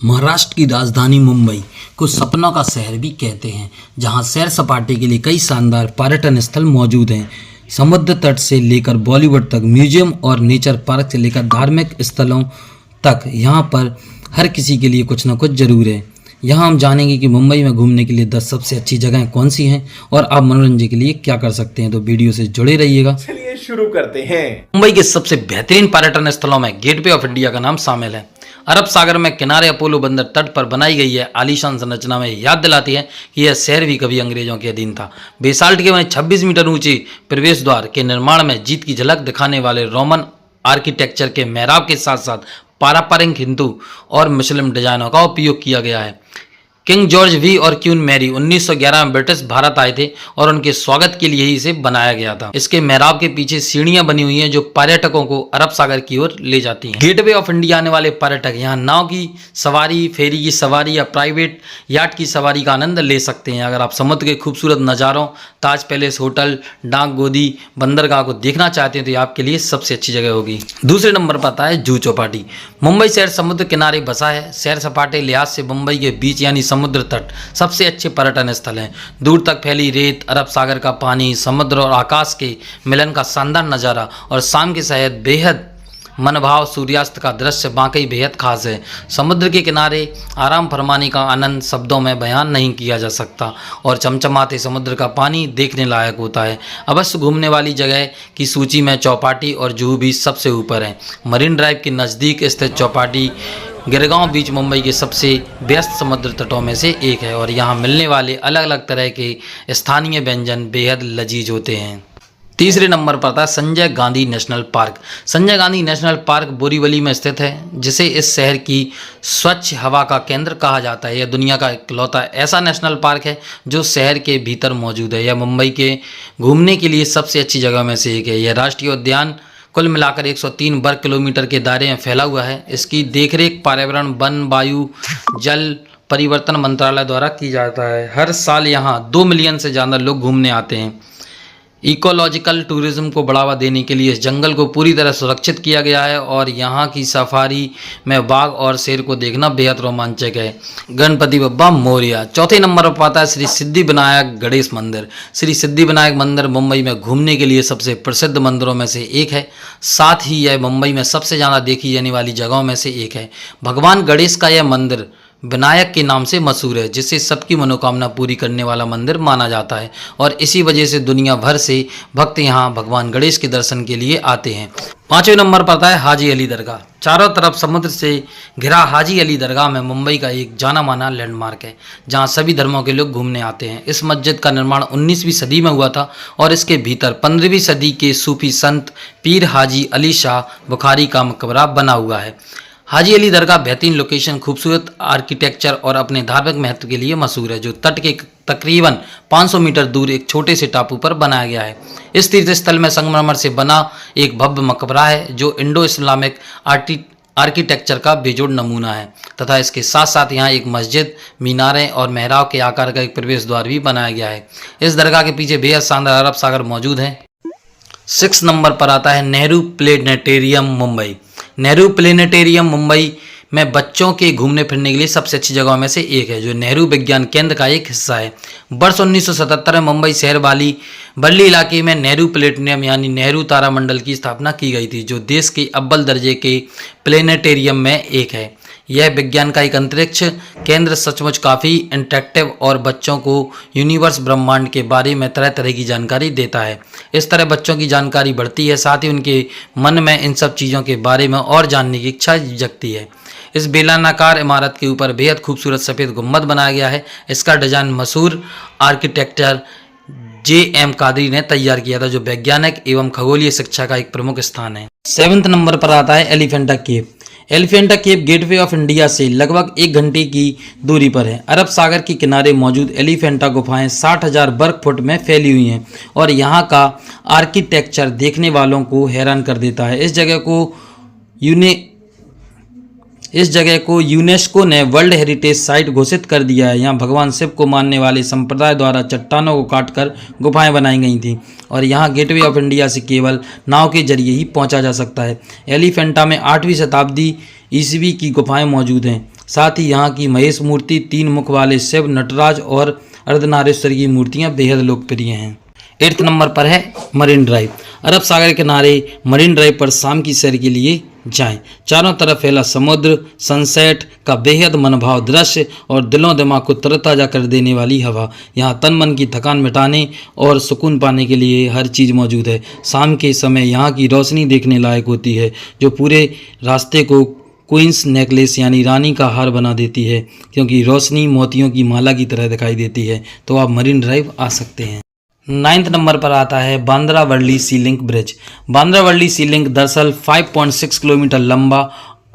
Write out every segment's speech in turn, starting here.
महाराष्ट्र की राजधानी मुंबई को सपनों का शहर भी कहते हैं, जहां सैर सपाटे के लिए कई शानदार पर्यटन स्थल मौजूद हैं। समुद्र तट से लेकर बॉलीवुड तक, म्यूजियम और नेचर पार्क से लेकर धार्मिक स्थलों तक, यहां पर हर किसी के लिए कुछ न कुछ जरूर है। यहाँ हम जानेंगे कि मुंबई में घूमने के लिए 10 सबसे अच्छी जगहें कौन सी हैं और आप मनोरंजन के लिए क्या कर सकते हैं। तो वीडियो से जुड़े रहिएगा। चलिए शुरू करते हैं। मुंबई के सबसे बेहतरीन पर्यटन स्थलों में गेटवे ऑफ इंडिया का नाम शामिल है। अरब सागर में किनारे अपोलो बंदर तट पर बनाई गई है आलीशान संरचना में याद दिलाती है कि यह शहर भी कभी अंग्रेजों के अधीन था। बेसाल्ट के बने 26 मीटर ऊंचे प्रवेश द्वार के निर्माण में जीत की झलक दिखाने वाले रोमन आर्किटेक्चर के मेहराब के साथ साथ पारंपरिक हिंदू और मुस्लिम डिजाइनों का उपयोग किया गया है। किंग जॉर्ज वी और क्वीन मैरी 1911 में ब्रिटिश भारत आए थे और उनके स्वागत के लिए ही इसे बनाया गया था। इसके मेहराब के पीछे सीढ़ियां बनी हुई हैं जो पर्यटकों को अरब सागर की ओर ले जाती हैं। गेटवे ऑफ इंडिया आने वाले पर्यटक यहां नाव की सवारी, फेरी की सवारी या प्राइवेट याट की सवारी का आनंद ले सकते हैं। अगर आप समुद्र के खूबसूरत नज़ारों, ताज पैलेस होटल, डाक गोदी, बंदरगाह को देखना चाहते हैं तो ये आपके लिए सबसे अच्छी जगह होगी। दूसरे नंबर पर आता है जुहू चौपाटी। मुंबई शहर समुद्र किनारे बसा है। सैर सपाटे लिहाज से मुंबई के बीच यानी समुद्र तट सबसे अच्छे पर्यटन स्थल हैं। दूर तक फैली रेत, अरब सागर का पानी, समुद्र और आकाश के मिलन का शानदार नज़ारा और शाम के शहर बेहद मनभाव सूर्यास्त का दृश्य वाकई बेहद खास है। समुद्र के किनारे आराम फरमाने का आनंद शब्दों में बयान नहीं किया जा सकता और चमचमाते समुद्र का पानी देखने लायक होता है। अवश्य घूमने वाली जगह की सूची में चौपाटी और जुहू बीच सबसे ऊपर है। मरीन ड्राइव के नज़दीक स्थित चौपाटी गिरगांव बीच मुंबई के सबसे व्यस्त समुद्र तटों में से एक है और यहाँ मिलने वाले अलग अलग तरह के स्थानीय व्यंजन बेहद लजीज होते हैं। तीसरे नंबर पर था Sanjay Gandhi national park. Sanjay Gandhi national park Borivali में स्थित है, जिसे इस शहर की स्वच्छ हवा का केंद्र कहा जाता है। यह दुनिया का इकलौता ऐसा नेशनल पार्क है जो शहर के भीतर मौजूद है। यह मुंबई के घूमने के लिए सबसे अच्छी जगह में से एक है। यह राष्ट्रीय उद्यान कुल मिलाकर 103 वर्ग किलोमीटर के दायरे में फैला हुआ है। इसकी देखरेख पर्यावरण, वन, वायु, जल परिवर्तन मंत्रालय द्वारा की जाता है। हर साल यहाँ 2 मिलियन से ज़्यादा लोग घूमने आते हैं। इकोलॉजिकल टूरिज्म को बढ़ावा देने के लिए इस जंगल को पूरी तरह सुरक्षित किया गया है और यहाँ की सफारी में बाघ और शेर को देखना बेहद रोमांचक है। गणपति बप्पा मोरया। चौथे नंबर पर पाता है श्री सिद्धि विनायक गणेश मंदिर। श्री सिद्धि विनायक मंदिर मुंबई में घूमने के लिए सबसे प्रसिद्ध मंदिरों में से एक है। साथ ही यह मुंबई में सबसे ज़्यादा देखी जाने वाली जगहों में से एक है। भगवान गणेश का यह मंदिर विनायक के नाम से मशहूर है, जिसे सबकी मनोकामना पूरी करने वाला मंदिर माना जाता है और इसी वजह से दुनिया भर से भक्त यहाँ भगवान गणेश के दर्शन के लिए आते हैं। पांचवें नंबर पर आता है हाजी अली दरगाह। चारों तरफ समुद्र से घिरा हाजी अली दरगाह में मुंबई का एक जाना माना लैंडमार्क है, जहाँ सभी धर्मों के लोग घूमने आते हैं। इस मस्जिद का निर्माण 19वीं सदी में हुआ था और इसके भीतर 15वीं सदी के सूफी संत पीर हाजी अली शाह बुखारी का मकबरा बना हुआ है। हाजी अली दरगाह बेहतरीन लोकेशन, खूबसूरत आर्किटेक्चर और अपने धार्मिक महत्व के लिए मशहूर है, जो तट के तकरीबन 500 मीटर दूर एक छोटे से टापू पर बनाया गया है। इस तीर्थ स्थल में संगमरमर से बना एक भव्य मकबरा है जो इंडो इस्लामिक आर्किटेक्चर का बेजोड़ नमूना है तथा इसके साथ साथ यहाँ एक मस्जिद, मीनारें और मेहराब के आकार का एक प्रवेश द्वार भी बनाया गया है। इस दरगाह के पीछे बेहद शानदार अरब सागर मौजूद है। 6 नंबर पर आता है नेहरू प्लेनेटेरियम मुंबई। नेहरू प्लेनेटेरियम मुंबई में बच्चों के घूमने फिरने के लिए सबसे अच्छी जगहों में से एक है, जो नेहरू विज्ञान केंद्र का एक हिस्सा है। वर्ष 1977 में मुंबई शहर वाली बर्ली इलाके में नेहरू प्लेनेटेरियम यानी नेहरू तारामंडल की स्थापना की गई थी, जो देश के अव्वल दर्जे के प्लेनेटेरियम में एक है। यह विज्ञान का एक अंतरिक्ष केंद्र सचमुच काफ़ी इंटरेक्टिव और बच्चों को यूनिवर्स ब्रह्मांड के बारे में तरह तरह की जानकारी देता है। इस तरह बच्चों की जानकारी बढ़ती है, साथ ही उनके मन में इन सब चीज़ों के बारे में और जानने की इच्छा जगती है। इस बेलनाकार इमारत के ऊपर बेहद खूबसूरत सफ़ेद गुम्बद बनाया गया है। इसका डिज़ाइन मशहूर आर्किटेक्टर J.M. कादरी ने तैयार किया था, जो वैज्ञानिक एवं खगोलीय शिक्षा का एक प्रमुख स्थान है। 7वें नंबर पर आता है एलिफेंटा केव। एलिफेंटा केव गेटवे ऑफ इंडिया से लगभग 1 घंटे की दूरी पर है। अरब सागर के किनारे मौजूद एलिफेंटा गुफाएं 60,000 वर्ग फुट में फैली हुई हैं और यहाँ का आर्किटेक्चर देखने वालों को हैरान कर देता है। इस जगह को यूनेस्को ने वर्ल्ड हेरिटेज साइट घोषित कर दिया है। यहाँ भगवान शिव को मानने वाले संप्रदाय द्वारा चट्टानों को काटकर गुफाएं बनाई गई थी और यहाँ गेटवे ऑफ इंडिया से केवल नाव के जरिए ही पहुँचा जा सकता है। एलिफेंटा में 8वीं शताब्दी ईस्वी की गुफाएं मौजूद हैं। साथ ही यहाँ की महेश मूर्ति, 3 मुख वाले शिव, नटराज और अर्धनारेश्वर की मूर्तियाँ बेहद लोकप्रिय हैं। 8th नंबर पर है मरीन ड्राइव। अरब सागर के किनारे मरीन ड्राइव पर शाम की सैर के लिए जाएं। चारों तरफ फैला समुद्र, सनसेट का बेहद मनभाव दृश्य और दिलों दिमाग को तरोताजा कर देने वाली हवा। यहाँ तन मन की थकान मिटाने और सुकून पाने के लिए हर चीज़ मौजूद है। शाम के समय यहाँ की रोशनी देखने लायक होती है, जो पूरे रास्ते को क्वींस नेकलेस यानी रानी का हार बना देती है, क्योंकि रोशनी मोतियों की माला की तरह दिखाई देती है। तो आप मरीन ड्राइव आ सकते हैं। 9th नंबर पर आता है बांद्रा वर्ली सी लिंक ब्रिज। बांद्रा वर्ली सी लिंक दरअसल 5.6 किलोमीटर लंबा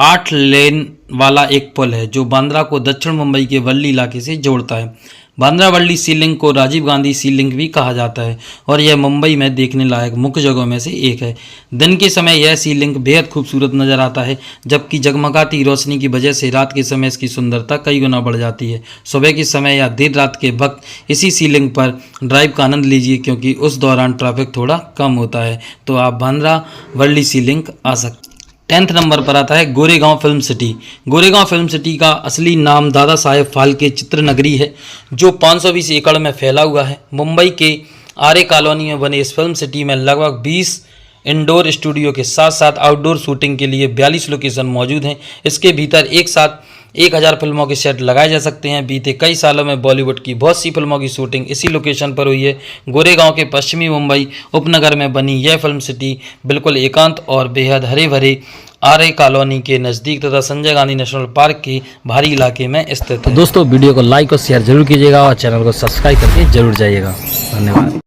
8 लेन वाला एक पुल है, जो बांद्रा को दक्षिण मुंबई के वर्ली इलाके से जोड़ता है। बांद्रा वर्ली सी लिंक को राजीव गांधी सी लिंक भी कहा जाता है और यह मुंबई में देखने लायक मुख्य जगहों में से एक है। दिन के समय यह सी लिंक बेहद खूबसूरत नज़र आता है, जबकि जगमगाती रोशनी की वजह से रात के समय इसकी सुंदरता कई गुना बढ़ जाती है। सुबह के समय या देर रात के वक्त इसी सी लिंक पर ड्राइव का आनंद लीजिए, क्योंकि उस दौरान ट्रैफिक थोड़ा कम होता है। तो आप बांद्रा वर्ली सी लिंक आ सकते हैं। 10th नंबर पर आता है Goregaon film city. Goregaon film city का असली नाम दादा साहेब फाल्के चित्र नगरी है, जो 520 एकड़ में फैला हुआ है। मुंबई के आरे कॉलोनी में बने इस फिल्म सिटी में लगभग 20 इंडोर स्टूडियो के साथ साथ आउटडोर शूटिंग के लिए 42 लोकेशन मौजूद हैं। इसके भीतर एक साथ 1000 फिल्मों के सेट लगाए जा सकते हैं। बीते कई सालों में बॉलीवुड की बहुत सी फिल्मों की शूटिंग इसी लोकेशन पर हुई है। गोरेगांव के पश्चिमी मुंबई उपनगर में बनी यह फिल्म सिटी बिल्कुल एकांत और बेहद हरे भरे आरे कॉलोनी के नज़दीक तथा संजय गांधी नेशनल पार्क के भारी इलाके में स्थित है। दोस्तों, वीडियो को लाइक और शेयर जरूर कीजिएगा और चैनल को सब्सक्राइब करके जरूर जाइएगा। धन्यवाद।